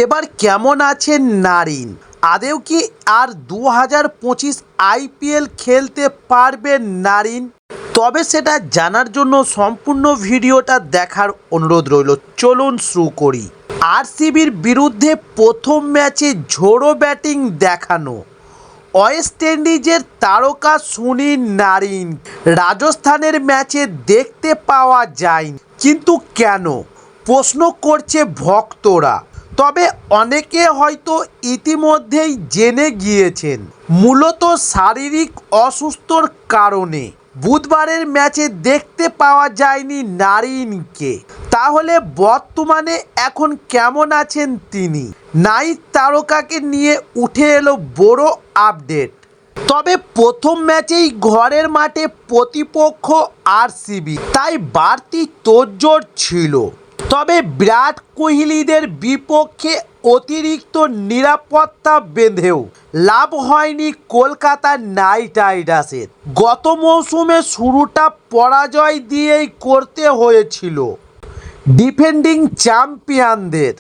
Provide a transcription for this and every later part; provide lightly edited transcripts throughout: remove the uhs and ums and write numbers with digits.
এবার কেমন আছেন নারিন? আদেও কি আর 2025 আইপিএল খেলতে পারবেন নারিন? তবে সেটা জানার জন্য সম্পূর্ণ ভিডিওটা দেখার অনুরোধ রইল। চলুন শুরু করি। আরসিবির বিরুদ্ধে প্রথম ম্যাচে ঝোড়ো ব্যাটিং দেখানো ওয়েস্ট ইন্ডিজের তারকা সুনীল নারিন রাজস্থানের ম্যাচে দেখতে পাওয়া যায়নি, কিন্তু কেন প্রশ্ন করছে ভক্তরা। তবে অনেকে হয়তো ইতিমধ্যেই জেনে গিয়েছেন, মূলত শারীরিক অসুস্থতার কারণে বুধবারের ম্যাচে দেখতে পাওয়া যায়নি নারিনকে। তাহলে বর্তমানে এখন কেমন আছেন তিনি? নাইট তারকাকে নিয়ে উঠে এলো বড় আপডেট। তবে প্রথম ম্যাচেই ঘরের মাঠে প্রতিপক্ষ আরসিবি, তাই বাড়তি তোড়জোড় ছিল। তবে বিরাট কোহলিদের বিপক্ষে অতিরিক্ত নিরাপত্তা বেঁধেও লাভ হয়নি কলকাতা নাইট রাইডার্সের। গত মৌসুমে শুরুটা পরাজয় দিয়েই করতে হয়েছিল ডিফেন্ডিং চ্যাম্পিয়নদের।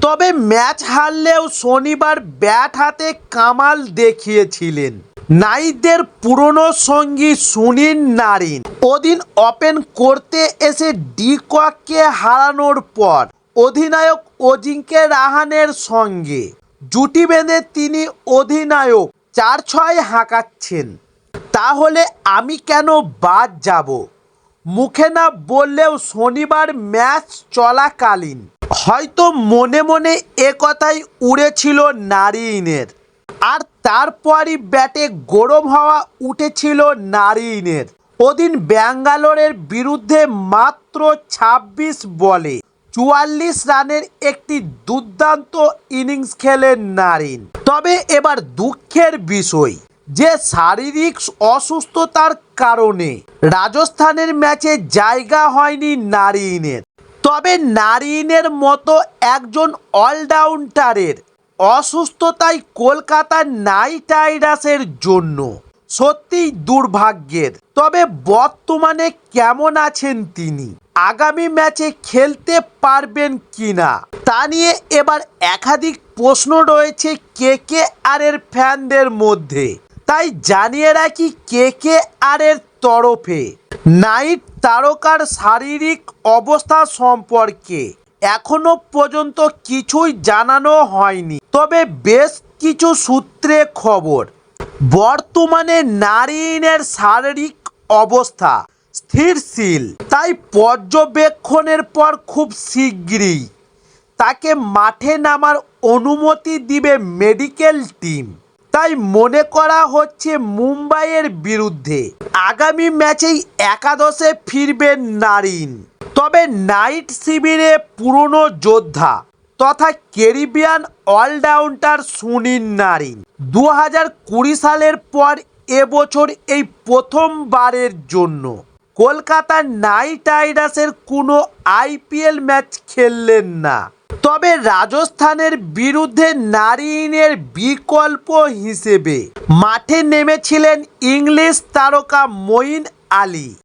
তবে ম্যাচ হারলেও শনিবার ব্যাট হাতে কামাল দেখিয়েছিলেন নাইটদের পুরনো সঙ্গী সুনীল নারিন। ওদিন ওপেন করতে এসে ডি কককে হারানোর পর অধিনায়ক অজিঙ্কে রাহানের সঙ্গে জুটি বেঁধে তিনি অধিনায়ক 4-6 হাঁকাচ্ছেন। তাহলে আমি কেন বাদ যাব? মুখে না বললেও শনিবার ম্যাচ চলাকালীন হয়তো মনে মনে একথাই উড়েছিল নারিনের। আর তারপরই ব্যাটে গরম হাওয়া উঠেছিল নারিনের। ওদিন ব্যাঙ্গালোরের বিরুদ্ধে মাত্র 26 বলে 44 রানের একটি দুর্দান্ত ইনিংস খেলেন নারিন। তবে এবার দুঃখের বিষয় যে শারীরিক অসুস্থতার কারণে রাজস্থানের ম্যাচে জায়গা হয়নি নারিনের। তবে নারিনের মতো একজন অলরাউন্ডারের অসুস্থতাই কলকাতা নাইট রাইডার্সের জন্য সত্যিই দুর্ভাগ্যের। তবে বর্তমানে কেমন আছেন তিনি, আগামী ম্যাচে খেলতে পারবেন কিনা তা নিয়ে এবার একাধিক প্রশ্ন রয়েছে কেকেআর এর ফ্যানদের মধ্যে। তাই জানিয়ে রাখি, কেকেআর এর তরফে নাইট তারকার শারীরিক অবস্থা সম্পর্কে এখনো পর্যন্ত কিছুই জানানো হয়নি। তবে বেশ কিছু সূত্রে খবর, বর্তমানে নারিনের শারীরিক অবস্থা স্থিতিশীল। তাই পর্যবেক্ষণের পর খুব শিগগিরই তাকে মাঠে নামার অনুমতি দিবে মেডিকেল টিম। তাই মনে করা হচ্ছে মুম্বাইয়ের বিরুদ্ধে আগামী ম্যাচেই একাদশে ফিরবেন নারিন। তবে নাইট শিবিরে পুরনো যোদ্ধা তথা ক্যারিবিয়ান অলরাউন্ডার সুনীল নারিন 2020 সালের পর এবছর এই প্রথমবারের জন্য কলকাতা নাইট রাইডার্সের কোনো আইপিএল ম্যাচ খেললেন না। তবে রাজস্থানের বিরুদ্ধে নারিনের বিকল্প হিসেবে মাঠে নেমেছিলেন ইংলিশ তারকা মঈন আলী।